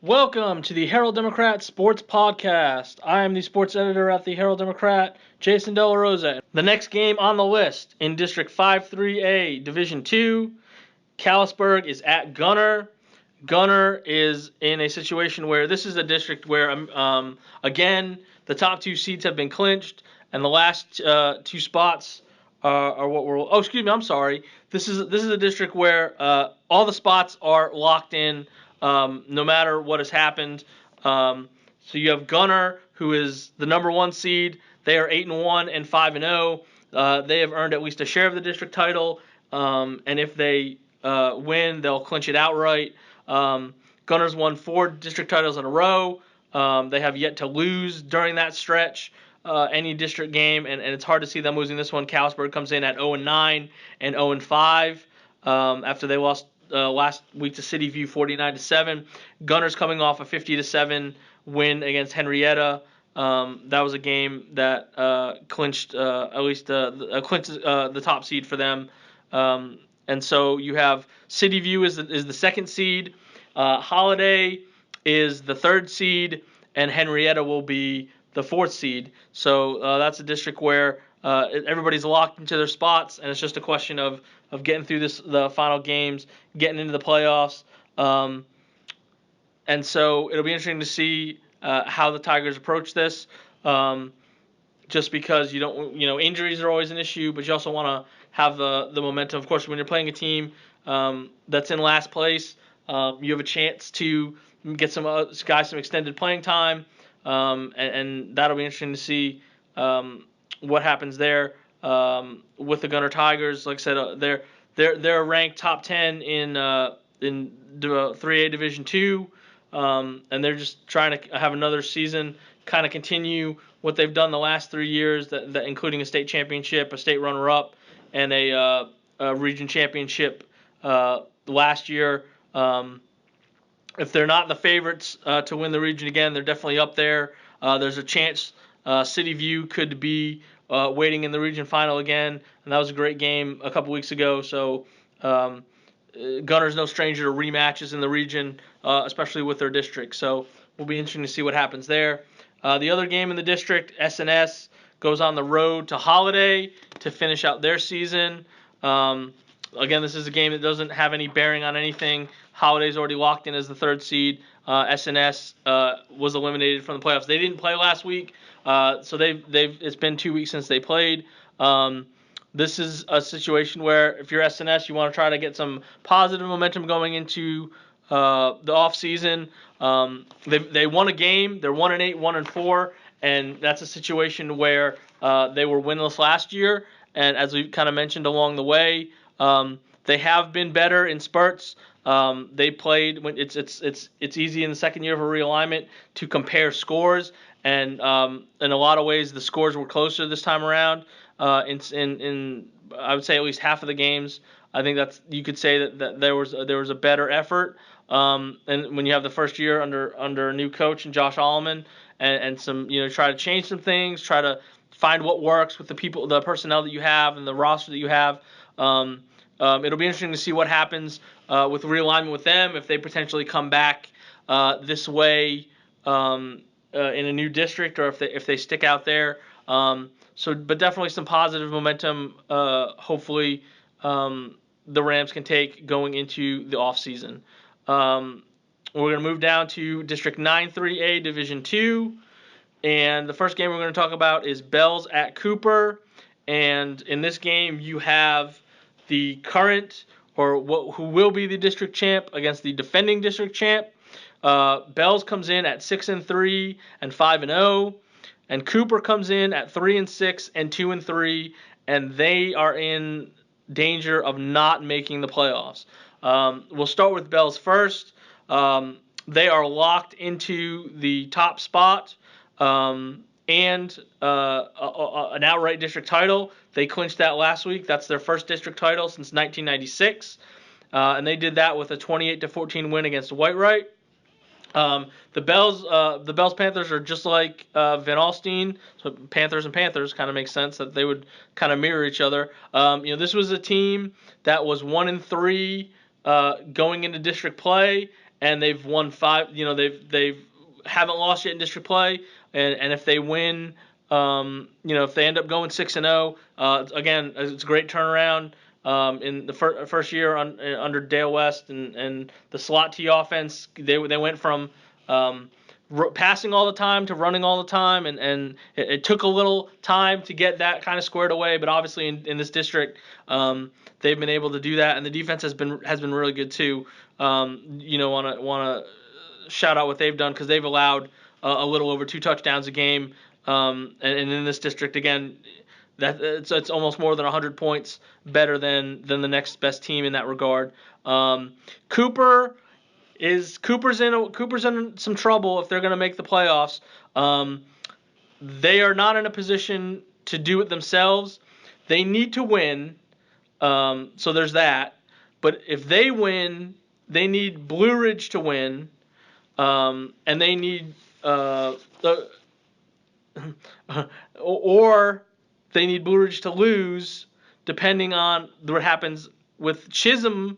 Welcome to the Herald Democrat Sports Podcast. I am the sports editor at the Herald Democrat, Jason De La Rosa. The next game on the list in District 5-3A, Division 2, Callisburg is at Gunner. Gunner is in a situation where this is a district where, again, the top two seats have been clinched, and the last two spots are what we're. Oh, excuse me. I'm sorry. This is a district where all the spots are locked in. No matter what has happened. So you have Gunner, who is the number one seed. They are 8-1 and 5-0. They have earned at least a share of the district title, and if they win, they'll clinch it outright. Gunner's won 4 district titles in a row. They have yet to lose during that stretch any district game, and it's hard to see them losing this one. Callisburg comes in at 0-9 and 0-5 after they lost last week to City View 49-7. Gunner's coming off a 50-7 win against Henrietta. That was a game that clinched at least the top seed for them. And so you have City View is the second seed. Holiday is the third seed, and Henrietta will be the fourth seed. So that's a district where everybody's locked into their spots, and it's just a question of getting through the final games, getting into the playoffs. And so it'll be interesting to see how the Tigers approach this. Just because injuries are always an issue, but you also want to have the momentum. Of course, when you're playing a team that's in last place, you have a chance to get some guys some extended playing time, and that'll be interesting to see what happens there with the Gunner Tigers. Like I said, they're ranked top 10 in 3A Division 2, and they're just trying to have another season, kind of continue what they've done the last 3 years, that including a state championship, a state runner-up, and a region championship last year. If they're not the favorites to win the region again, they're definitely up there. There's a chance City View could be waiting in the region final again, and that was a great game a couple weeks ago. So Gunner's no stranger to rematches in the region, especially with their district. So will be interesting to see what happens there. The other game in the district, SNS, goes on the road to Holiday to finish out their season. Again, this is a game that doesn't have any bearing on anything. Holiday's already locked in as the third seed. SNS was eliminated from the playoffs. They didn't play last week, so it's been 2 weeks since they played. This is a situation where if you're SNS, you want to try to get some positive momentum going into the off season. They won a game. They're 1-8, 1-4, and that's a situation where they were winless last year. And as we kind of mentioned along the way, they have been better in spurts. They played when it's easy in the second year of a realignment to compare scores, and in a lot of ways the scores were closer this time around. In I would say at least half of the games, I think you could say that there was a better effort. And when you have the first year under a new coach and Josh Alleman, and some try to change some things, try to find what works with the personnel that you have and the roster that you have. It'll be interesting to see what happens with realignment with them, if they potentially come back this way in a new district, or if they stick out there. But definitely some positive momentum. Hopefully, the Rams can take going into the off season. We're going to move down to District 9-3A Division 2, and the first game we're going to talk about is Bells at Cooper. And in this game, you have the current, who will be the district champ, against the defending district champ. Bells comes in at 6-3 and 5-0, and Cooper comes in at 3-6 and 2-3, and they are in danger of not making the playoffs. We'll start with Bells first. They are locked into the top spot and an outright district title. They clinched that last week. That's their first district title since 1996, and they did that with a 28-14 win against Whitewright. The Bells Panthers are just like Van Alstyne, so Panthers and Panthers kind of makes sense that they would kind of mirror each other. This was a team that was 1-3 going into district play, and they've won 5. They've haven't lost yet in district play, and if they win, if they end up going 6-0, again, it's a great turnaround. In the first year under Dale West and the slot T offense, they went from passing all the time to running all the time, and it took a little time to get that kind of squared away. But obviously in this district, they've been able to do that, and the defense has been really good too. Want to shout out what they've done, because they've allowed a little over 2 touchdowns a game, and in this district again, that it's almost more than 100 points better than the next best team in that regard. Cooper's in some trouble if they're going to make the playoffs. They are not in a position to do it themselves. They need to win, so there's that. But if they win, they need Blue Ridge to win, and they need or they need Blue Ridge to lose, depending on what happens with Chisholm,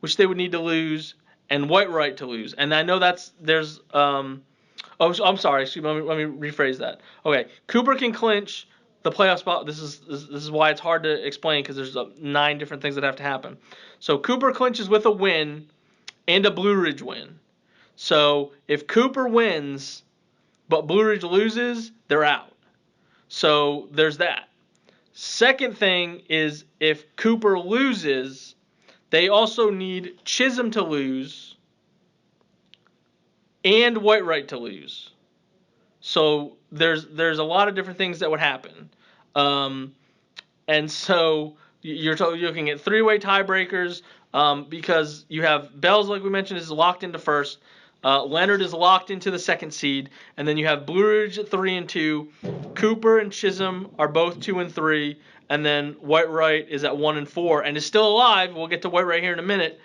which they would need to lose, and Whitewright to lose. And I know there's I'm sorry. Excuse me, let me rephrase that. Okay, Cooper can clinch the playoff spot. This is why it's hard to explain, because there's 9 different things that have to happen. So Cooper clinches with a win and a Blue Ridge win. So if Cooper wins but Blue Ridge loses, they're out. So there's that. Second thing is, if Cooper loses, they also need Chisholm to lose and Whitewright to lose. So there's a lot of different things that would happen. And so you're looking at 3-way tiebreakers, because you have Bells, like we mentioned, is locked into first. Leonard is locked into the 2nd seed, and then you have Blue Ridge at 3 and 2. Cooper and Chisholm are both 2 and 3, and then Whitewright is at 1 and 4 and is still alive. We'll get to Whitewright here in a minute.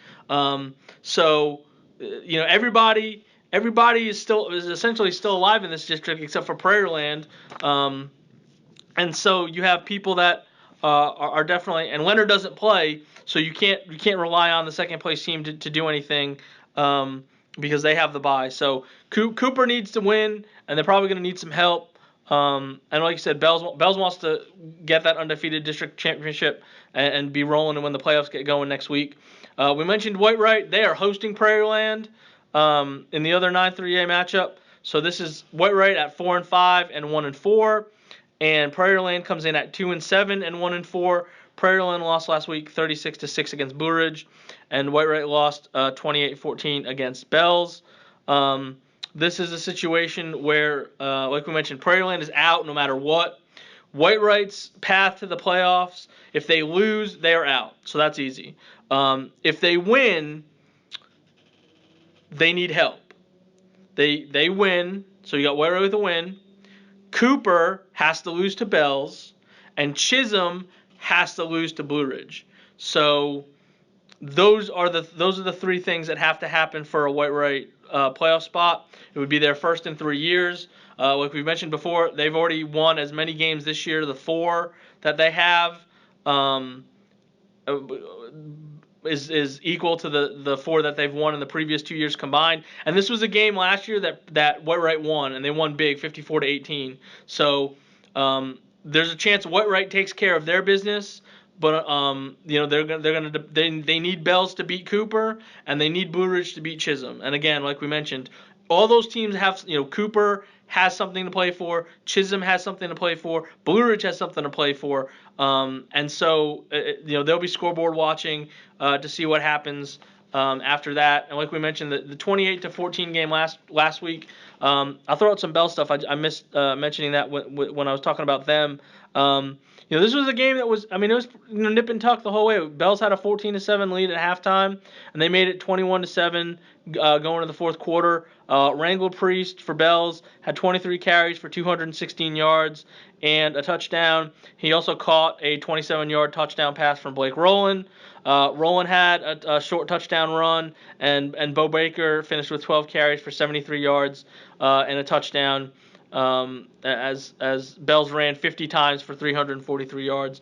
Everybody is essentially still alive in this district except for Prairieland, and so you have people that are definitely, and Leonard doesn't play, so you can't rely on the second place team to do anything. Because they have the bye. So Cooper needs to win, and they're probably going to need some help. And like you said, Bells wants to get that undefeated district championship and be rolling when the playoffs get going next week. We mentioned Whitewright. They are hosting Prairieland in the other 9-3A matchup. So this is Whitewright at 4 and 5 and 1 and 4, and Prairieland comes in at 2 and 7 and 1 and 4. Prairieland lost last week 36-6 against Blue Ridge, and Whitewright lost 28-14 against Bells. This is a situation where, like we mentioned, Prairieland is out no matter what. Whitewright's path to the playoffs, if they lose, they are out. So that's easy. If they win, they need help. They win, so you got Whitewright with a win. Cooper has to lose to Bells, and Chisholm has to lose to Blue Ridge. So those are the 3 things that have to happen for a Whitewright playoff spot. It would be their first in 3 years. Like we mentioned before, they've already won as many games this year. The 4 that they have is equal to the 4 that they've won in the previous 2 years combined. And this was a game last year that Whitewright won, and they won big, 54-18. So there's a chance Whitewright takes care of their business, but they need Bells to beat Cooper, and they need Blue Ridge to beat Chisholm. And again, like we mentioned, all those teams have, Cooper has something to play for, Chisholm has something to play for, Blue Ridge has something to play for, and so they'll be scoreboard watching to see what happens after that. And like we mentioned, the 28-14 game last week. I'll throw out some Bell stuff. I missed mentioning that when I was talking about them. This was a game that was, it was nip and tuck the whole way. Bells had a 14-7 lead at halftime, and they made it 21-7 going into the fourth quarter. Rangel Priest for Bells had 23 carries for 216 yards and a touchdown. He also caught a 27-yard touchdown pass from Blake Rowland. Rowland had a short touchdown run, and Bo Baker finished with 12 carries for 73 yards and a touchdown. As Bells ran 50 times for 343 yards.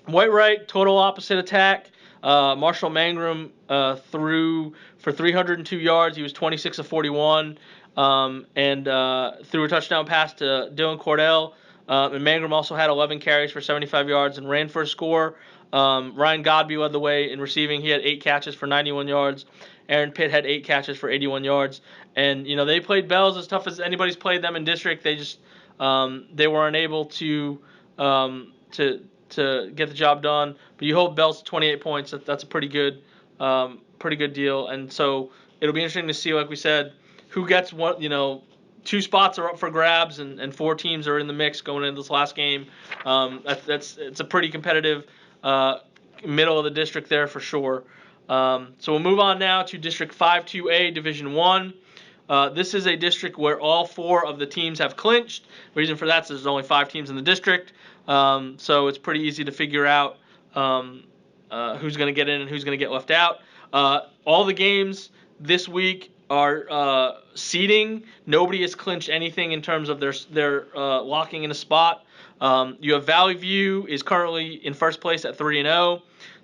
Whitewright, total opposite attack. Marshall Mangrum threw for 302 yards. He was 26 of 41, and threw a touchdown pass to Dylan Cordell. And Mangrum also had 11 carries for 75 yards and ran for a score. Ryan Godby led the way in receiving. He had 8 catches for 91 yards. Aaron Pitt had 8 catches for 81 yards. And they played Bells as tough as anybody's played them in district. They just they were unable to get the job done. But you hold Bells to 28 points. That's a pretty good deal. And so it'll be interesting to see, like we said, who gets what. 2 spots are up for grabs, and 4 teams are in the mix going into this last game. It's a pretty competitive middle of the district there for sure. So we'll move on now to District 5-2A, Division 1. This is a district where all 4 of the teams have clinched. The reason for that is there's only 5 teams in the district, so it's pretty easy to figure out who's going to get in and who's going to get left out. All the games this week are seeding. Nobody has clinched anything in terms of their locking in a spot. You have Valley View is currently in first place at 3-0.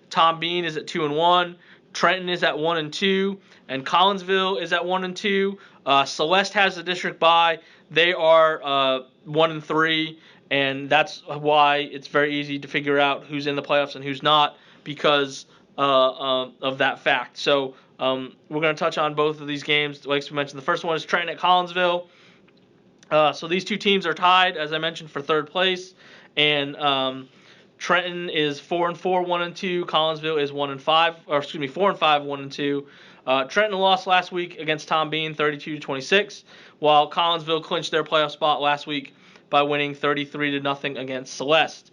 Tom Bean is at 2-1. Trenton is at 1-2, and Collinsville is at 1-2. Celeste has the district bye. They are 1-3, and that's why it's very easy to figure out who's in the playoffs and who's not because of that fact. So we're going to touch on both of these games. Like we mentioned, the first one is Trenton at Collinsville. So these 2 teams are tied, as I mentioned, for third place, and Trenton is 4-4, 1-2. Collinsville is 4-5, 1-2. Trenton lost last week against Tom Bean, 32-26, while Collinsville clinched their playoff spot last week by winning 33-0 against Celeste.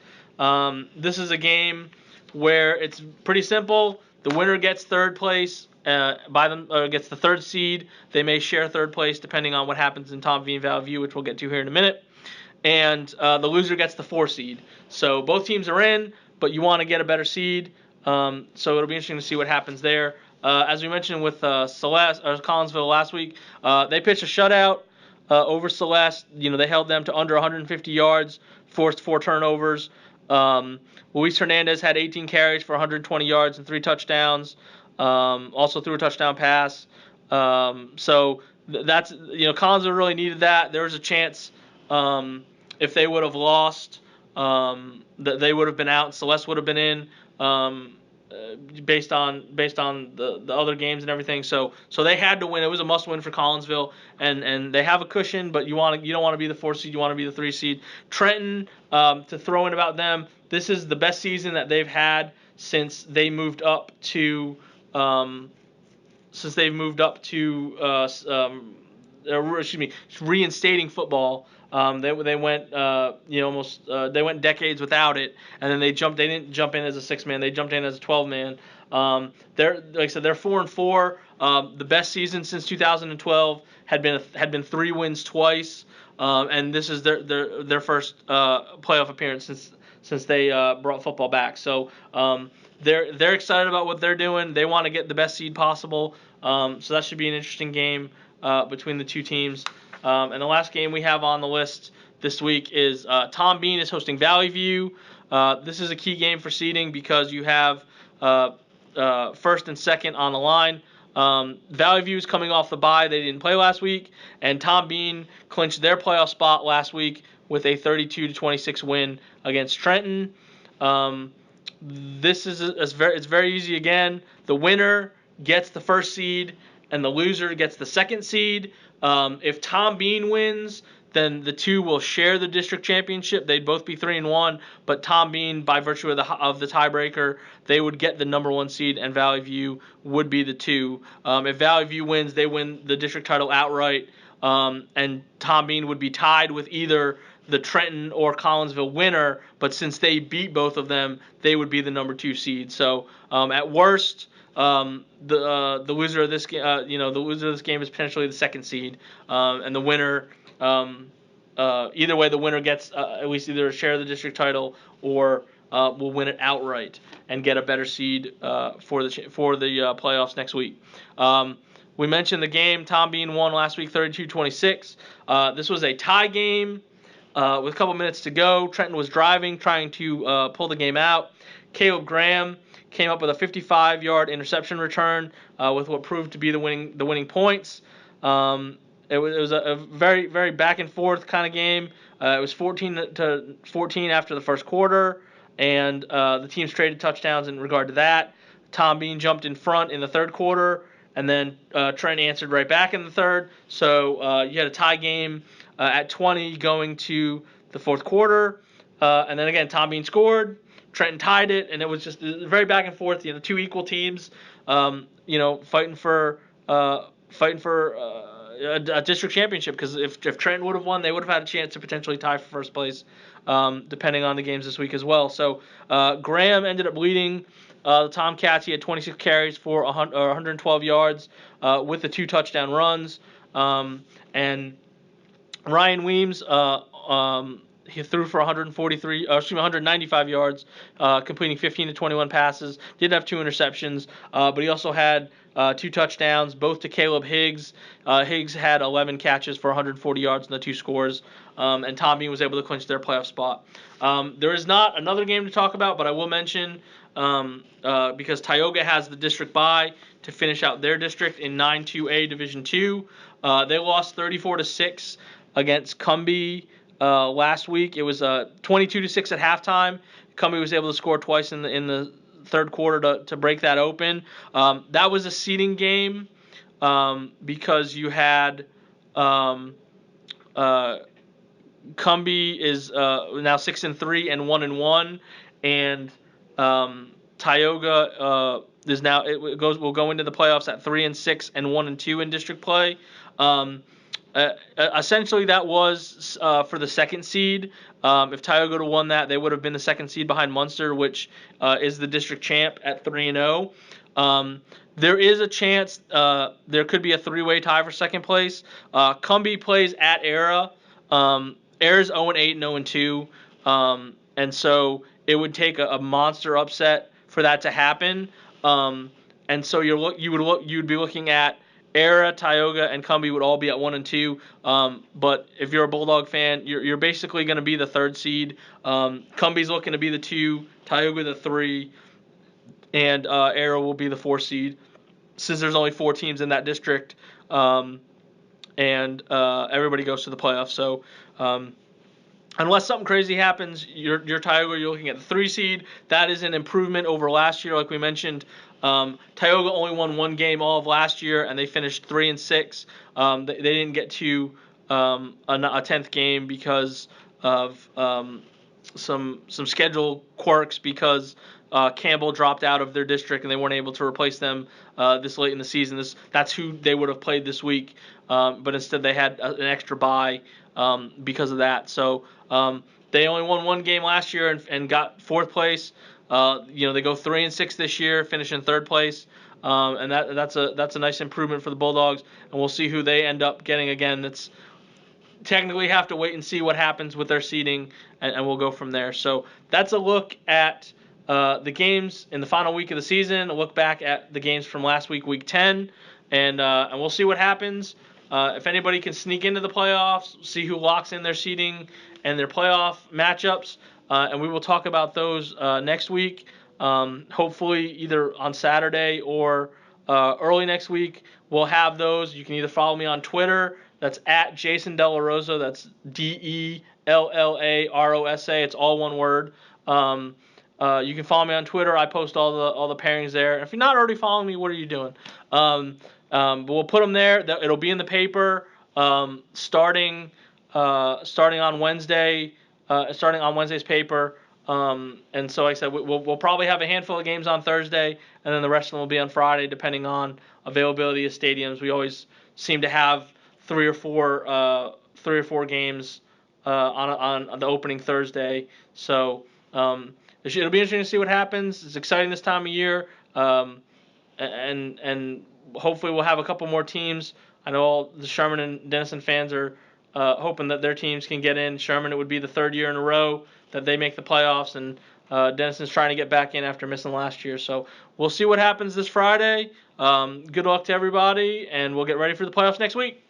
This is a game where it's pretty simple. The winner gets third place. Gets the 3rd seed. They may share 3rd place depending on what happens in Tom Bean Valley View, which we'll get to here in a minute. And the loser gets the 4 seed. So both teams are in, but you want to get a better seed. So it'll be interesting to see what happens there. As we mentioned with Collinsville last week, they pitched a shutout over Celeste. They held them to under 150 yards, forced 4 turnovers. Luis Hernandez had 18 carries for 120 yards and 3 touchdowns. Also threw a touchdown pass. So that's Collinsville really needed that. There was a chance if they would have lost, that they would have been out. Celeste would have been in, based on the other games and everything. So they had to win. It was a must win for Collinsville, and they have a cushion, but you don't want to be the 4 seed. You want to be the 3 seed. Trenton, to throw in about them, this is the best season that they've had since they moved up to reinstating football. They went they went decades without it, and then they didn't jump in as a 6-man. They jumped in as a 12-man. They're, like I said, they're 4-4. The best season since 2012 had been 3 wins twice, and this is their first playoff appearance since they brought football back. So they're excited about what they're doing. They want to get the best seed possible. So that should be an interesting game between the 2 teams. And the last game we have on the list this week is Tom Bean is hosting Valley View. This is a key game for seeding because you have first and second on the line. Valley View is coming off the bye. They didn't play last week. And Tom Bean clinched their playoff spot last week with a 32-26 win against Trenton. This is it's very easy again. The winner gets the 1st seed, and the loser gets the 2nd seed. If Tom Bean wins, then the 2 will share the district championship. They'd both be 3-1, but Tom Bean, by virtue of the tiebreaker, they would get the number 1 seed, and Valley View would be the 2. If Valley View wins, they win the district title outright, and Tom Bean would be tied with either the Trenton or Collinsville winner, but since they beat both of them, they would be the number 2 seed. So at worst, the loser of this game is potentially the 2nd seed, and the winner, either way, the winner gets at least either a share of the district title or will win it outright and get a better seed for the playoffs next week. We mentioned the game. Tom Bean won last week, 32-26. This was a tie game with a couple minutes to go. Trenton was driving, trying to pull the game out. Caleb Graham came up with a 55-yard interception return with what proved to be the winning points. It was a very, very back and forth kind of game. It was 14-14 after the first quarter, and the teams traded touchdowns in regard to that. Tom Bean jumped in front in the third quarter, and then Trent answered right back in the third. So you had a tie game at 20 going to the fourth quarter, and then again Tom Bean scored. Trenton tied it, and it was just very back and forth. Two equal teams, fighting for a district championship, because if Trenton would have won, they would have had a chance to potentially tie for first place, depending on the games this week as well. So Graham ended up leading the Tomcats. He had 26 carries for 112 yards with the 2 touchdown runs. And Ryan Weems, he threw for 195 yards, completing 15 to 21 passes. Did have 2 interceptions, but he also had 2 touchdowns, both to Caleb Higgs. Higgs had 11 catches for 140 yards in the 2 scores, and Tom Bean was able to clinch their playoff spot. There is not another game to talk about, but I will mention, because Tioga has the district bye to finish out their district in 9-2A Division II. They lost 34-6 against Cumbie last week. It was 22-6 at halftime. Cumbie was able to score twice in the third quarter to break that open. That was a seeding game because you had Cumbie is now 6-3 and 1-1, and Tioga is now will go into the playoffs at 3-6 and 1-2 in district play. Essentially, that was for the second seed. If Tioga would have won that, they would have been the second seed behind Munster, which is the district champ at 3-0. There is a chance there could be a 3-way tie for second place. Cumbie plays at Era. Era's 0-8 and 0-2, and so it would take a monster upset for that to happen. And so you'd be looking at Era, Tioga, and Cumbie would all be at 1 and 2. But if you're a Bulldog fan, you're basically going to be the third seed. Cumbie's looking to be the 2, Tioga the 3, and Era will be the 4 seed, since there's only 4 teams in that district, and everybody goes to the playoffs. So unless something crazy happens, your Tioga, you're looking at the 3 seed. That is an improvement over last year, like we mentioned. Tioga only won 1 game all of last year, and they finished 3-6. They didn't get to a 10th game because of some schedule quirks, because Campbell dropped out of their district and they weren't able to replace them this late in the season. That's who they would have played this week, but instead they had an extra bye because of that. So they only won 1 game last year and got 4th place. They go 3-6 this year, finish in 3rd place, and that's a nice improvement for the Bulldogs. And we'll see who they end up getting again. That's technically have to wait and see what happens with their seeding, and we'll go from there. So that's a look at the games in the final week of the season. A look back at the games from last week, week 10, and we'll see what happens. If anybody can sneak into the playoffs, see who locks in their seeding and their playoff matchups. And we will talk about those next week, hopefully either on Saturday or early next week. We'll have those. You can either follow me on Twitter. That's at Jason Delarosa. That's DELLAROSA. It's all one word. You can follow me on Twitter. I post all the pairings there. If you're not already following me, what are you doing? But we'll put them there. It'll be in the paper starting on Wednesday. Starting on Wednesday's paper, and so like I said, we'll probably have a handful of games on Thursday, and then the rest of them will be on Friday, depending on availability of stadiums. We always seem to have 3 or 4 games on the opening Thursday. So it'll be interesting to see what happens. It's exciting this time of year, and hopefully we'll have a couple more teams. I know all the Sherman and Denison fans are hoping that their teams can get in. Sherman, it would be the 3rd year in a row that they make the playoffs, and Denison's trying to get back in after missing last year. So we'll see what happens this Friday. Good luck to everybody, and we'll get ready for the playoffs next week.